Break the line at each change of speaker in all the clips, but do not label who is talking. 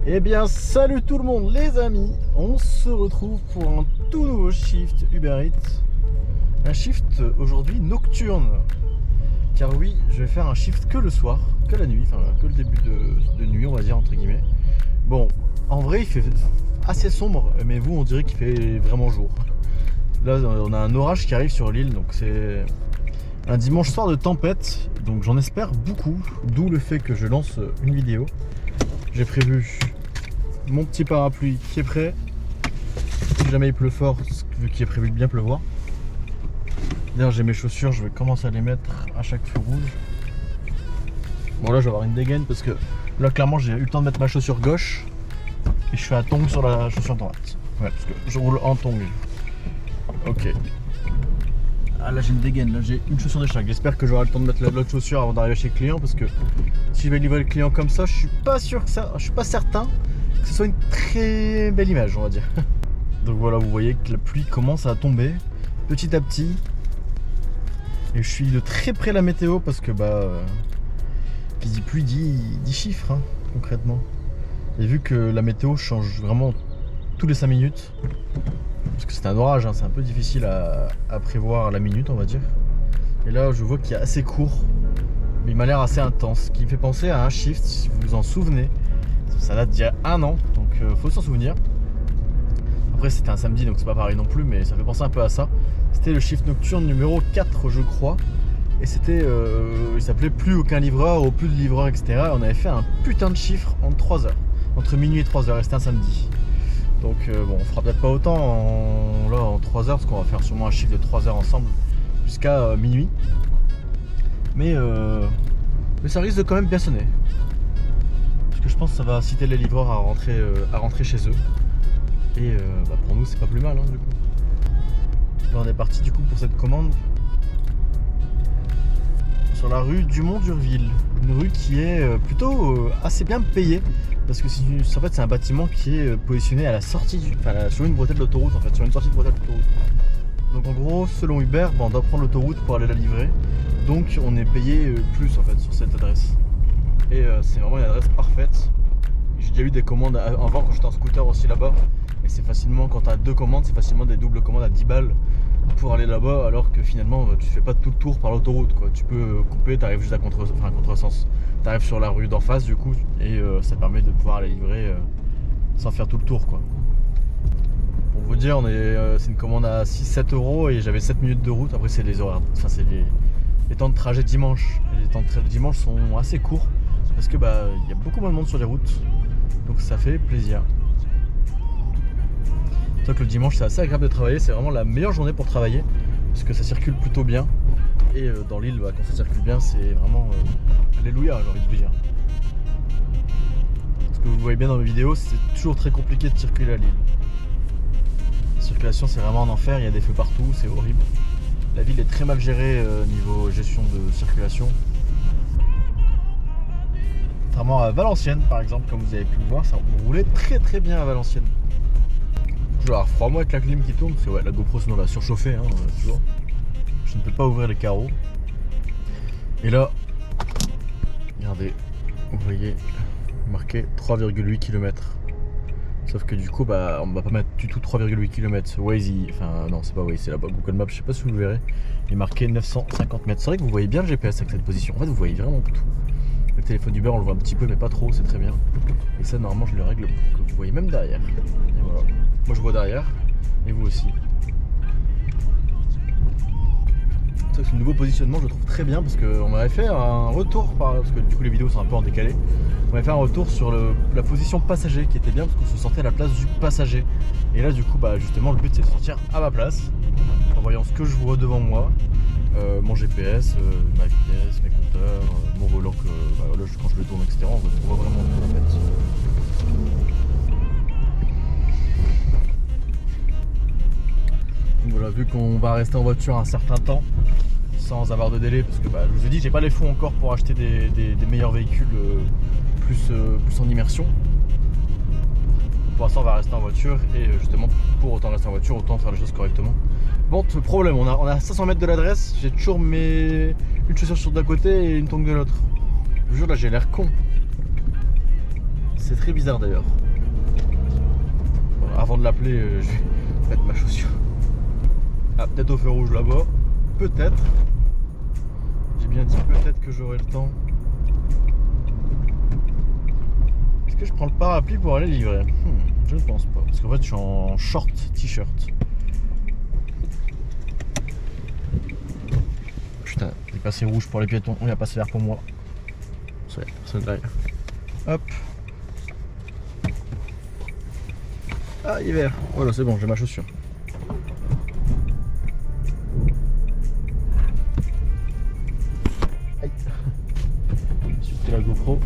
Eh bien salut tout le monde les amis, on se retrouve pour un tout nouveau shift Uber Eats. Un shift aujourd'hui nocturne. Car oui, je vais faire un shift que le soir, que la nuit, enfin que le début de nuit on va dire entre guillemets. Bon, en vrai il fait assez sombre, mais vous on dirait qu'il fait vraiment jour. Là on a un orage qui arrive sur l'île, donc c'est un dimanche soir de tempête. Donc j'en espère beaucoup, d'où le fait que je lance une vidéo. J'ai prévu mon petit parapluie qui est prêt. Si jamais il pleut fort, vu qu'il est prévu de bien pleuvoir. D'ailleurs j'ai mes chaussures, je vais commencer à les mettre à chaque feu rouge. Bon là je vais avoir une dégaine parce que là clairement j'ai eu le temps de mettre ma chaussure gauche et je fais un tongue sur la chaussure droite. Ouais, parce que je roule en tongue. Ok. Ah là j'ai une dégaine, là j'ai une chaussure de chaque. J'espère que j'aurai le temps de mettre l'autre chaussure avant d'arriver chez le client, parce que si je vais livrer le client comme ça, je suis pas sûr que ça, je suis pas certain que ce soit une très belle image, on va dire. Donc voilà, vous voyez que la pluie commence à tomber petit à petit. Et je suis de très près la météo parce que qui dit pluie dit chiffres hein, concrètement. Et vu que la météo change vraiment tous les 5 minutes, parce que c'est un orage, hein, c'est un peu difficile à prévoir à la minute on va dire. Et là je vois qu'il est assez court, mais il m'a l'air assez intense, ce qui me fait penser à un shift, si vous vous en souvenez. Ça date d'il y a 1 an, donc faut s'en souvenir. Après c'était un samedi donc c'est pas pareil non plus, mais ça fait penser un peu à ça. C'était le shift nocturne numéro 4 je crois. Et c'était, il s'appelait plus aucun livreur ou plus de livreurs etc. On avait fait un putain de chiffre en 3 heures, entre minuit et 3 heures, et c'était un samedi. Donc bon, on fera peut-être pas autant en 3 heures, parce qu'on va faire sûrement un chiffre de 3 heures ensemble jusqu'à minuit. Mais ça risque de quand même bien sonner. Parce que je pense que ça va inciter les livreurs à rentrer chez eux. Et pour nous c'est pas plus mal hein, du coup. Là on est parti du coup pour cette commande sur la rue Dumont-d'Urville. Une rue qui est plutôt assez bien payée. Parce que en fait c'est un bâtiment qui est positionné à la sortie, sur une bretelle d'autoroute en fait, sur une sortie de bretelle d'autoroute. Donc en gros, selon Uber, on doit prendre l'autoroute pour aller la livrer. Donc on est payé plus en fait sur cette adresse. Et c'est vraiment une adresse parfaite. J'ai déjà eu des commandes avant quand j'étais en scooter aussi là-bas. Et c'est facilement, quand tu as 2 commandes, c'est facilement des doubles commandes à 10 balles pour aller là-bas, alors que finalement tu fais pas tout le tour par l'autoroute quoi. Tu peux couper, tu arrives juste à contresens. Tu arrives sur la rue d'en face du coup, et ça permet de pouvoir aller livrer sans faire tout le tour quoi. Pour vous dire, c'est une commande à 6-7 € et j'avais 7 minutes de route. Après c'est les horaires, enfin c'est les temps de trajet dimanche. Et les temps de trajet dimanche sont assez courts parce que il y a beaucoup moins de monde sur les routes, donc ça fait plaisir. C'est vrai que le dimanche c'est assez agréable de travailler, c'est vraiment la meilleure journée pour travailler parce que ça circule plutôt bien. Et dans l'île, quand ça circule bien, c'est vraiment alléluia, j'ai envie de vous dire. Parce que vous le voyez bien dans mes vidéos, c'est toujours très compliqué de circuler à l'île. La circulation c'est vraiment un enfer, il y a des feux partout, c'est horrible. La ville est très mal gérée niveau gestion de circulation. Contrairement à Valenciennes par exemple, comme vous avez pu le voir, ça roulait très très bien à Valenciennes. Je vais avoir froid moi avec la clim qui tourne, parce que ouais, la GoPro sinon va surchauffer hein, toujours. Je ne peux pas ouvrir les carreaux. Et là, regardez, vous voyez marqué 3,8 km. Sauf que du coup, on va pas mettre du tout 3,8 km. Waze, enfin non, c'est pas Waze, c'est là-bas Google Maps, je sais pas si vous le verrez. Il est marqué 950 mètres. C'est vrai que vous voyez bien le GPS avec cette position. En fait, vous voyez vraiment tout. Le téléphone d'Uber, on le voit un petit peu, mais pas trop, c'est très bien. Et ça, normalement, je le règle pour que vous voyez même derrière. Et voilà. Moi, je vois derrière, et vous aussi. C'est un nouveau positionnement, je le trouve très bien parce qu'on m'avait fait un retour, parce que du coup les vidéos sont un peu en décalé. On m'avait fait un retour sur la position passager qui était bien parce qu'on se sentait à la place du passager. Et là du coup justement le but c'est de sortir à ma place en voyant ce que je vois devant moi, mon GPS, ma vitesse, mes compteurs, mon volant que là, quand je le tourne etc. On voit vraiment tout en fait. Donc voilà, vu qu'on va rester en voiture un certain temps sans avoir de délai, parce que je vous ai dit j'ai pas les fonds encore pour acheter des meilleurs véhicules plus en immersion. Pour l'instant on va rester en voiture, et justement pour autant rester en voiture, autant faire les choses correctement. Bon, problème, on a 500 mètres de l'adresse, j'ai toujours une chaussure d'un côté et une tongue de l'autre. Je vous jure là j'ai l'air con. C'est très bizarre d'ailleurs. Bon, avant de l'appeler, je vais mettre ma chaussure. Ah, peut-être au feu rouge là-bas. Peut-être. J'ai bien dit peut-être que j'aurai le temps. Est-ce que je prends le parapluie pour aller livrer? Je ne pense pas. Parce qu'en fait, je suis en short t-shirt. Putain, j'ai passé rouge pour les piétons. Il a passé vert pour moi. C'est personne derrière. Hop. Ah, il est vert. Voilà, c'est bon, j'ai ma chaussure. Aïe. C'était la GoPro.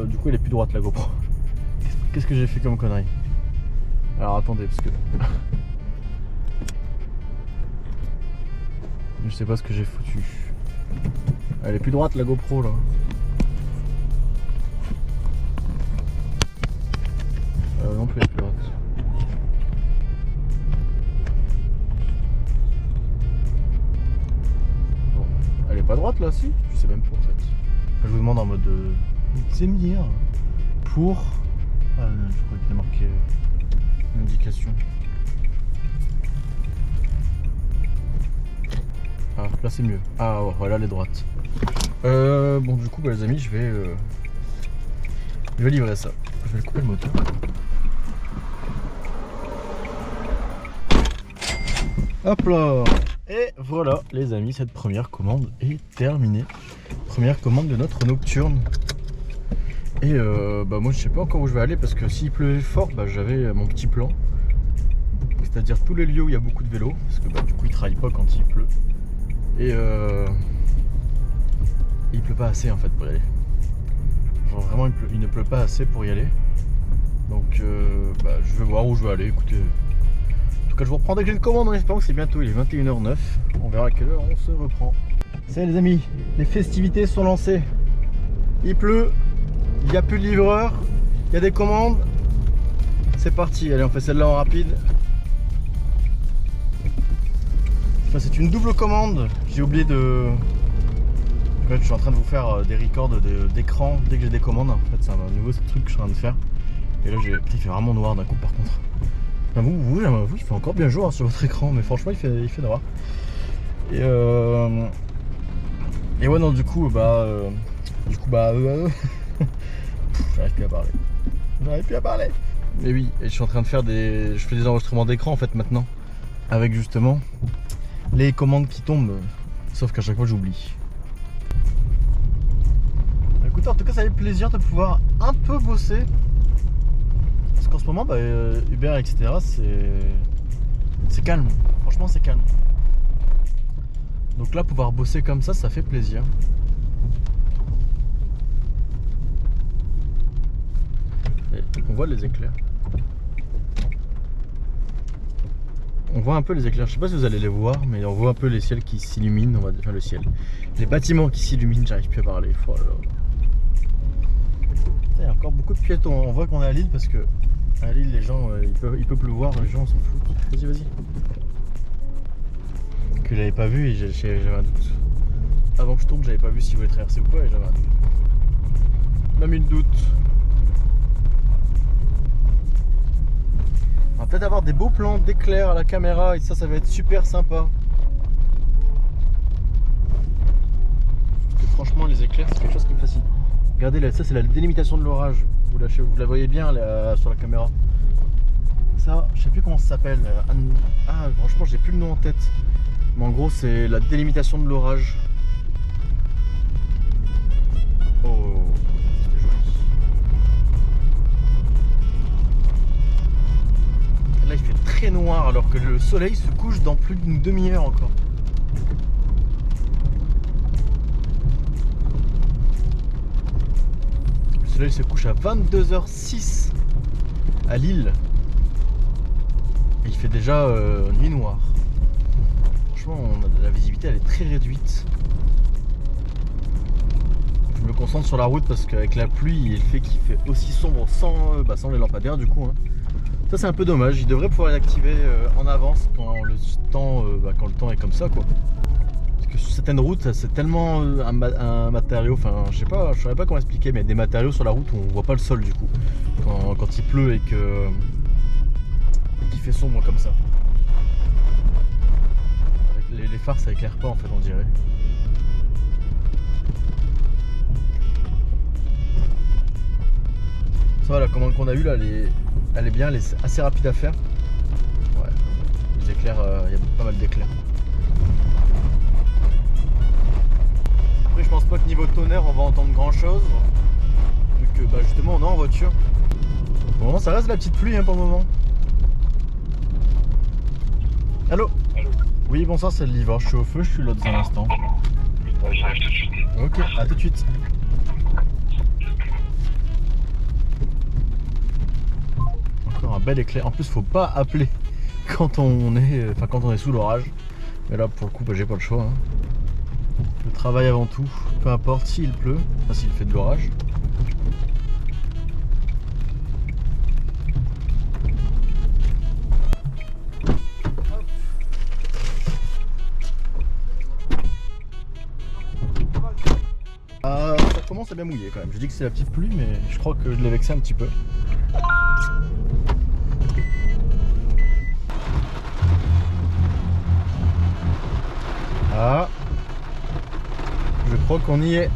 Du coup, elle est plus droite, la GoPro. Qu'est-ce que j'ai fait comme connerie? Alors, attendez, parce que... je sais pas ce que j'ai foutu. Elle est plus droite, la GoPro, là. Non plus, elle est plus droite. Bon, elle est pas droite là, si? Je sais même pas en fait. Enfin, je vous demande en mode séminaire pour. Ah, je crois qu'il y a marqué une indication. Ah, là c'est mieux. Ah, ouais, voilà, elle est droite. Bon, du coup, bah, les amis, je vais livrer ça. Je vais couper le moteur. Hop là! Et voilà les amis, cette première commande est terminée. Première commande de notre nocturne. Et bah moi je sais pas encore où je vais aller parce que s'il pleuvait fort, bah j'avais mon petit plan. C'est-à-dire tous les lieux où il y a beaucoup de vélos. Parce que bah du coup il travaille pas quand il pleut. Et il pleut pas assez en fait pour y aller. Genre vraiment il ne pleut pas assez pour y aller. Donc bah je vais voir où je vais aller, écoutez. Je vous reprends dès que j'ai une commande en espérant que c'est bientôt, il est 21h09. On verra à quelle heure on se reprend. Ça y est les amis, les festivités sont lancées. Il pleut, il n'y a plus de livreur, il y a des commandes. C'est parti, allez on fait celle-là en rapide. Enfin, c'est une double commande, j'ai oublié de... En fait, je suis en train de vous faire des records d'écran dès que j'ai des commandes. En fait c'est un nouveau truc que je suis en train de faire. Et là il fait vraiment noir d'un coup par contre. Enfin, vous, il fait encore bien jour hein, sur votre écran, mais franchement il fait noir. Et ouais non du coup j'arrive plus à parler. Mais oui, et je suis en train de faire je fais des enregistrements d'écran en fait maintenant. Avec justement les commandes qui tombent. Sauf qu'à chaque fois j'oublie. Écoutez, en tout cas ça fait plaisir de pouvoir un peu bosser. Parce qu'en ce moment, bah, Uber, etc., c'est calme. Franchement, c'est calme. Donc là, pouvoir bosser comme ça fait plaisir. Et on voit les éclairs. On voit un peu les éclairs. Je sais pas si vous allez les voir, mais on voit un peu les ciels qui s'illuminent. On va dire, enfin, le ciel. Les bâtiments qui s'illuminent, j'arrive plus à parler. Oh là là. Il y a encore beaucoup de piétons. On voit qu'on est à Lille parce que à Lille, les gens, il peut pleuvoir, les gens s'en foutent. Vas-y. Que j'avais pas vu et j'avais un doute. Avant que je tourne, j'avais pas vu s'il voulait traverser ou pas et j'avais un doute. Même une doute. On va peut-être avoir des beaux plans d'éclairs à la caméra et ça va être super sympa. Parce que franchement, les éclairs, c'est quelque chose qui me fascine. Regardez là, ça c'est la délimitation de l'orage. Vous la voyez bien là, sur la caméra. Ça, je sais plus comment ça s'appelle. Ah, franchement, j'ai plus le nom en tête. Mais en gros, c'est la délimitation de l'orage. Oh, c'est joli. Là, il fait très noir alors que le soleil se couche dans plus d'une demi-heure encore. Le soleil se couche à 22h06 à Lille. Et il fait déjà nuit noire. Franchement, la visibilité elle est très réduite. Je me concentre sur la route parce qu'avec la pluie et le fait qu'il fait aussi sombre sans les lampadaires du coup. Hein. Ça c'est un peu dommage. Il devrait pouvoir les activer en avance quand le temps est comme ça quoi. Parce que sur certaines routes, c'est tellement un matériau, enfin je sais pas, je saurais pas comment expliquer, mais des matériaux sur la route où on voit pas le sol du coup. Quand il pleut et qu'il fait sombre comme ça. Avec les phares ça éclaire pas en fait, on dirait. Ça va, la commande qu'on a eue là, elle est bien, elle est assez rapide à faire. Ouais, les éclairs, il y a pas mal d'éclairs. Après je pense pas que niveau tonnerre on va entendre grand chose. Vu que bah, justement on est en voiture. Pour le moment ça reste la petite pluie hein, pour le moment. Allô?
Allô?
Oui bonsoir, c'est le livreur, je suis au feu, je suis là dans un instant.
Ouais, j'arrive tout de suite.
Ok, à tout de suite. Encore un bel éclair. En plus faut pas appeler quand on est sous l'orage. Mais là pour le coup bah, j'ai pas le choix. Hein. Le travail avant tout, peu importe s'il pleut, enfin s'il fait de l'orage. Ça commence à bien mouiller quand même. Je dis que c'est la petite pluie, mais je crois que je l'ai vexé un petit peu. Ah, je crois qu'on y est.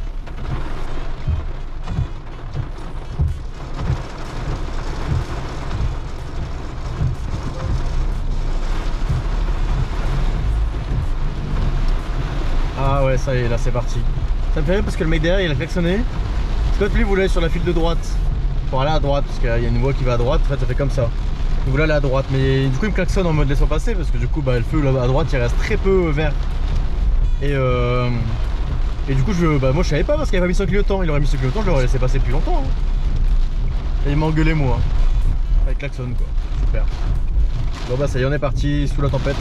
Ah ouais, ça y est, là c'est parti. Ça me fait rire parce que le mec derrière il a klaxonné. Parce que lui voulait aller sur la file de droite pour aller à droite, parce qu'il y a une voie qui va à droite, en fait ça fait comme ça. Il voulait aller à droite, mais du coup il me klaxonne en mode laissant passer parce que du coup bah, le feu là à droite il reste très peu vert. Et du coup moi je savais pas parce qu'il avait pas mis son clignotant. Il aurait mis son clignotant, je l'aurais laissé passer depuis longtemps. Hein. Et il m'a engueulé moi. Avec klaxon quoi. Super. Bon bah ça y est, on est parti sous la tempête.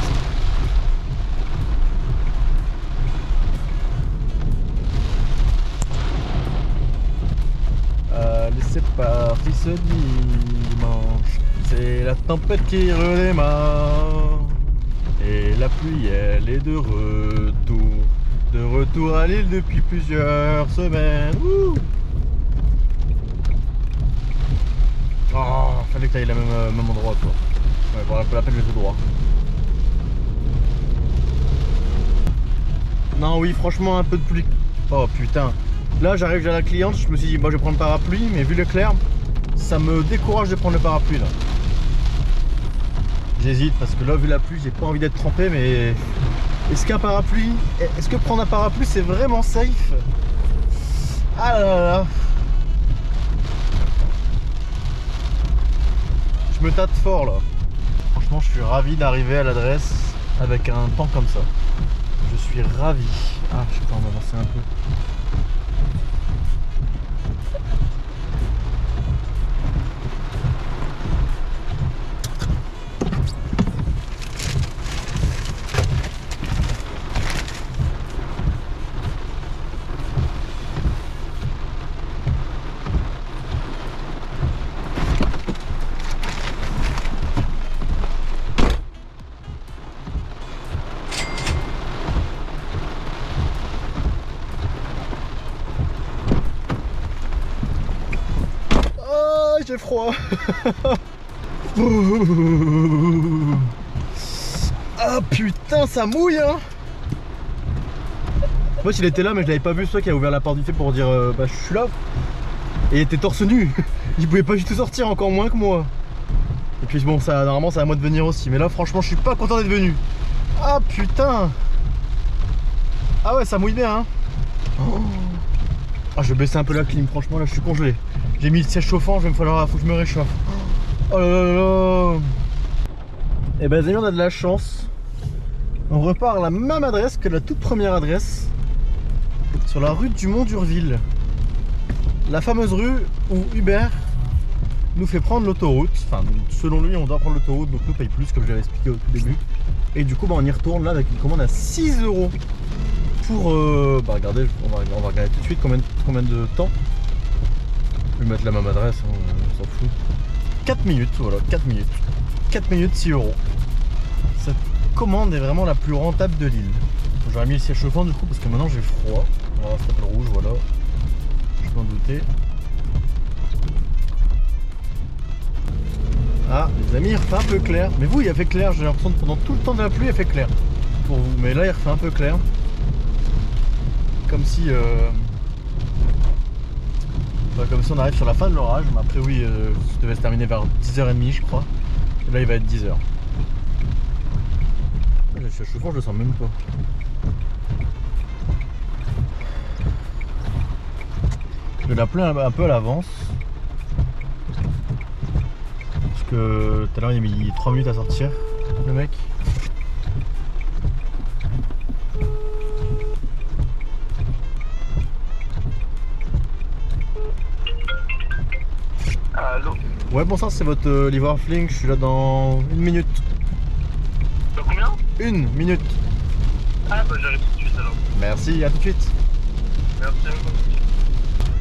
C'est parti ce dimanche, c'est la tempête qui redémarre. Et la pluie elle est de retour à l'île depuis plusieurs semaines. Ouh. Oh, fallait que tu ailles le même endroit quoi. Ouais, pour la peine je vais tout droit. Non oui franchement un peu de pluie. Oh putain. Là j'arrive à la cliente, je me suis dit bon je vais prendre le parapluie, mais vu l'éclair, ça me décourage de prendre le parapluie là. J'hésite parce que là vu la pluie, j'ai pas envie d'être trempé, mais est-ce qu'un parapluie, est-ce que prendre un parapluie c'est vraiment safe? Ah là là là. Je me tâte fort là. Franchement je suis ravi d'arriver à l'adresse avec un temps comme ça. Je suis ravi. Ah je peux en avancer un peu. J'ai froid. Ah putain ça mouille hein. Moi il était là mais je l'avais pas vu, soit qui a ouvert la porte du fait pour dire bah je suis là. Et il était torse nu. Il pouvait pas du tout sortir, encore moins que moi. Et puis bon ça normalement c'est à moi de venir aussi. Mais là franchement je suis pas content d'être venu. Ah putain. Ah ouais ça mouille bien hein. Oh. Ah je vais baisser un peu la clim, franchement là je suis congelé. J'ai mis le siège chauffant, faut que je me réchauffe. Oh là là là. Et ben les amis on a de la chance. On repart à la même adresse que la toute première adresse. Sur la rue du Mont d'Urville. La fameuse rue où Uber nous fait prendre l'autoroute. Enfin selon lui on doit prendre l'autoroute, donc nous paye plus comme je l'avais expliqué au tout début. Et du coup bah, on y retourne là avec une commande à 6 € pour bah regardez, on va regarder tout de suite combien de temps. Je vais mettre la même adresse, hein, on s'en fout. 4 minutes, voilà, 4 minutes. 4 minutes, 6 €. Cette commande est vraiment la plus rentable de l'île. J'aurais mis le siège chauffant du coup parce que maintenant j'ai froid. Voilà, ça s'appelle rouge, voilà. Je m'en doutais. Ah, les amis, il refait un peu clair. Mais vous, il a fait clair, j'ai l'impression que pendant tout le temps de la pluie, il a fait clair. Pour vous, mais là, il refait un peu clair. Comme si... comme si on arrive sur la fin de l'orage. Mais après, oui, ça devait se terminer vers 10h30, je crois. Et là, il va être 10h. Le siège chauffant, je le sens même pas. Je l'ai appelé un peu à l'avance. Parce que tout à l'heure il a mis 3 minutes à sortir, le mec.
Allô?
Ouais, bon, ça c'est votre livreur Flink, je suis là dans 1 minute.
Dans combien?
1 minute.
Ah bah j'arrive tout de suite alors.
Merci, à tout de suite.
Merci à vous.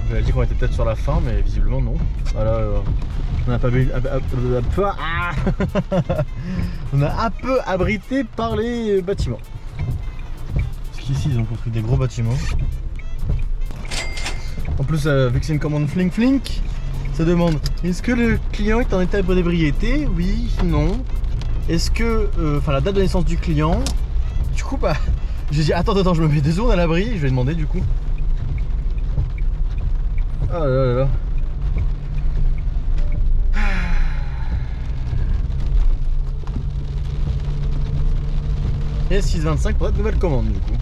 J'avais dit qu'on était peut-être sur la fin, mais visiblement non. Voilà, on a pas vu. On a un peu abrité par les bâtiments. Parce qu'ici ils ont construit des gros bâtiments. En plus, vu que c'est une commande Flink Flink, ça demande est-ce que le client est en état d'ébriété? Oui, non. Est-ce que. Enfin, la date de naissance du client. Du coup, bah. J'ai dit attends, je me mets 2 secondes à l'abri. Je vais demander du coup. Oh là là là. Et 6,25 pour cette nouvelle commande du coup.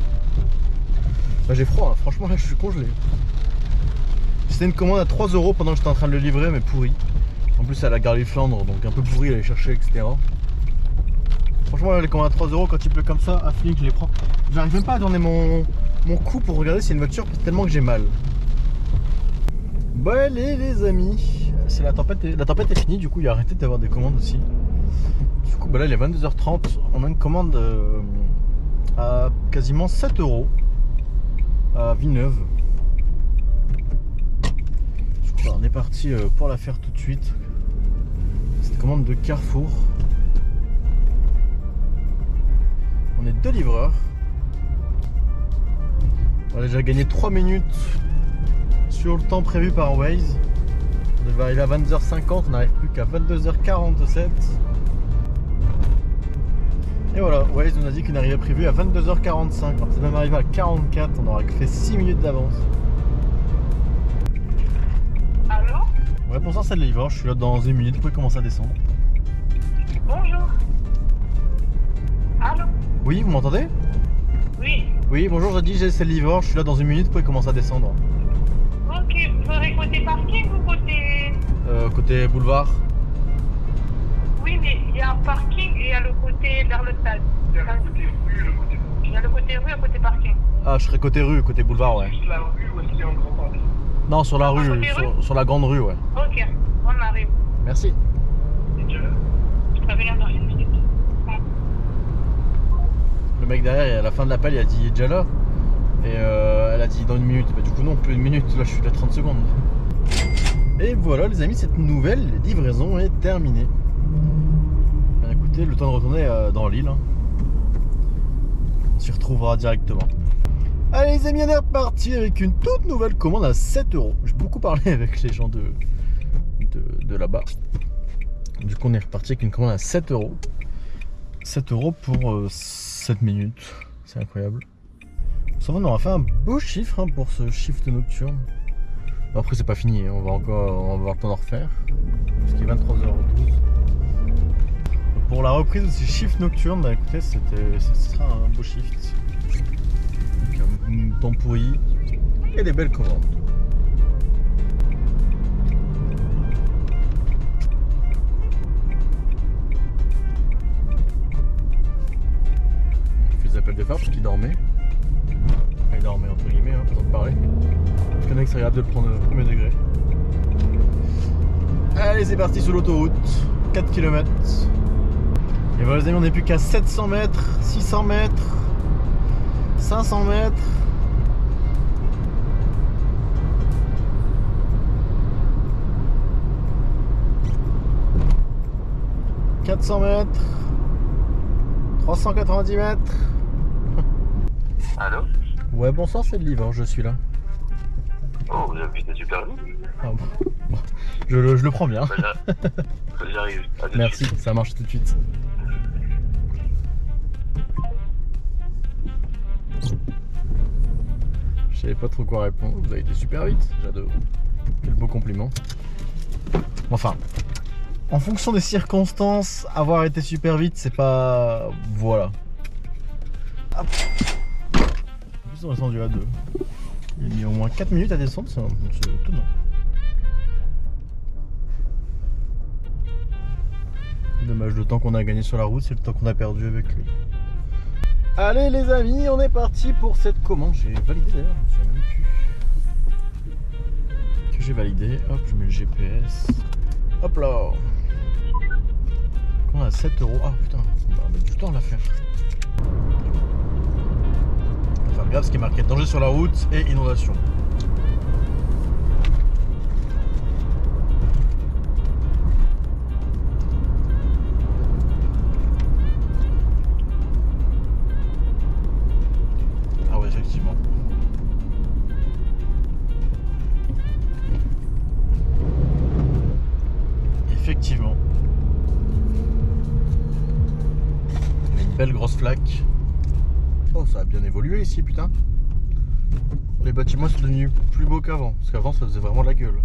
Bah, j'ai froid, hein. Franchement là je suis congelé. C'était une commande à 3 € pendant que j'étais en train de le livrer mais pourri. En plus c'est à la gare des Flandres donc un peu pourri à aller chercher etc. Franchement là, les commandes à 3 € quand il pleut comme ça, à Flink je les prends. J'arrive même pas à tourner mon cou pour regarder si c'est une voiture tellement que j'ai mal. Bon allez les amis, c'est la tempête est finie, du coup il a arrêté d'avoir des commandes aussi. Du coup bah là il est 22h30, on a une commande à quasiment 7 € à Villeneuve. Du coup bah, on est parti pour la faire tout de suite. C'est une commande de Carrefour. On est 2 livreurs. On a déjà gagné 3 minutes sur le temps prévu par Waze. On devait arriver à 22h50, on n'arrive plus qu'à 22h47. Et voilà, Waze nous a dit qu'une arrivée prévue à 22h45. On est même arrivé à 44, on aura fait 6 minutes d'avance.
Allô?
Ouais, pour ça c'est le livreur, je suis là dans 1 minute, vous pouvez commencer à descendre.
Bonjour. Allô?
Oui, vous m'entendez?
Oui.
Oui, bonjour, j'ai dit c'est le livreur, je suis là dans 1 minute, vous pouvez commencer à descendre.
Ok, vous ferez côté parking ou côté...
Côté boulevard.
Oui, mais il y a un parking et il y a le côté vers le stade. Il y a le côté rue et le côté parking. Il y a le côté rue et le côté parking.
Ah, je serais côté rue, côté boulevard, ouais.
Juste la rue ou est-ce qu'il y a un grand parking?
Non, sur la rue, sur la grande rue, ouais.
Ok, on arrive.
Merci.
Je peux venir dans 1 minute.
Le mec derrière, à la fin de l'appel, il a dit il est déjà là. Et elle a dit dans 1 minute. Bah, du coup, non, plus 1 minute. Là, je suis à 30 secondes. Et voilà, les amis, cette nouvelle livraison est terminée. Bien, écoutez, le temps de retourner dans l'île. Hein. On s'y retrouvera directement. Allez, les amis, on est reparti avec une toute nouvelle commande à 7 €. J'ai beaucoup parlé avec les gens de là-bas. Du coup, on est reparti avec une commande à 7 €. 7 € pour 7 minutes. C'est incroyable. Ça va, on aura fait un beau chiffre hein, pour ce shift nocturne. Après c'est pas fini, on va avoir le temps d'en refaire. Parce qu'il est 23h12. Pour la reprise de ces shifts nocturnes, bah écoutez, ce sera un beau shift. Avec un temps pourri et des belles commandes. On fait des appels de phare parce qu'il dormait. Il dormait entre guillemets, hein, façon de parler. Je connais que c'est agréable de le prendre au premier degré. Allez, c'est parti sur l'autoroute. 4 km. Et voilà les amis, on n'est plus qu'à 700 mètres, 600 mètres, 500 mètres. « 400 mètres, 390 mètres. »
Allô?
Ouais, bonsoir, c'est le livreur, je suis là.
Oh, vous avez été super vite.
Ah, bon. Je le prends bien.
Bah, j'arrive. À tout de
Merci,
suite.
ça marche tout de suite. Je savais pas trop quoi répondre. Vous avez été super vite, j'adore. Quel beau compliment. Enfin, en fonction des circonstances, avoir été super vite, c'est pas... Voilà. Hop. Ils sont descendus à 2. Il a mis au moins 4 minutes à descendre, c'est étonnant. Dommage, le temps qu'on a gagné sur la route, c'est le temps qu'on a perdu avec lui. Allez les amis, on est parti pour cette commande. J'ai validé d'ailleurs, je sais même plus. Que j'ai validé, hop, je mets le GPS. Hop là. On a 7 €. Ah putain, on va mettre du temps à la faire. Enfin, regarde ce qui est marqué: danger sur la route et inondation. Ah ouais, effectivement. Effectivement. Il y a une belle grosse flaque. Oh, ça a bien évolué ici, putain. Les bâtiments sont devenus plus beaux qu'avant, parce qu'avant ça faisait vraiment la gueule.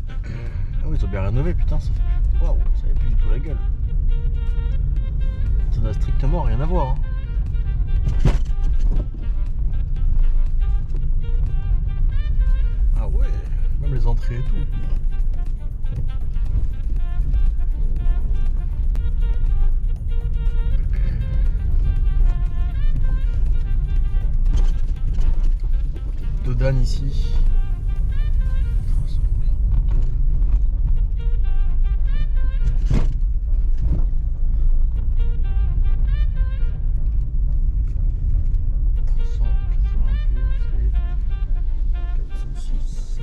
Ah oui, ils ont bien rénové, putain, ça fait plus... Waouh, ça avait plus du tout la gueule. Ça n'a strictement rien à voir. Hein. Ah ouais, même les entrées et tout. Dodane ici. 392 et 406.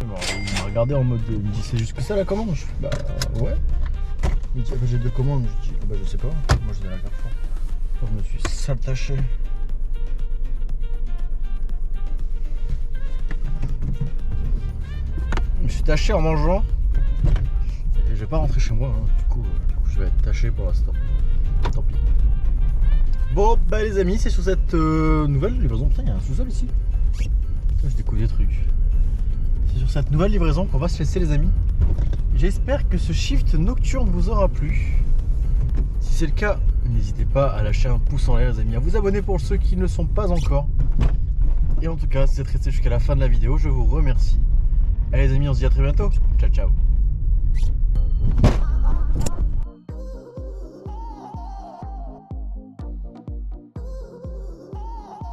Bon, il m'a regardé en mode, il me dit c'est juste que ça la commande. Je fais bah ouais. Il me dit j'ai 2 commandes. Je dis bah je sais pas. Moi je vais la faire fort. Je me suis saltaché. Je me suis taché en mangeant. Et je vais pas rentrer chez moi. Hein. Du coup, je vais être taché pour l'instant. Tant pis. Bon bah les amis, c'est sur cette nouvelle livraison. Putain, il y a un sous-sol ici. Putain, je découvre des trucs. C'est sur cette nouvelle livraison qu'on va se laisser les amis. J'espère que ce shift nocturne vous aura plu. Si c'est le cas, n'hésitez pas à lâcher un pouce en l'air les amis, à vous abonner pour ceux qui ne le sont pas encore. Et en tout cas, si vous êtes resté jusqu'à la fin de la vidéo, je vous remercie. Allez les amis, on se dit à très bientôt. Ciao ciao.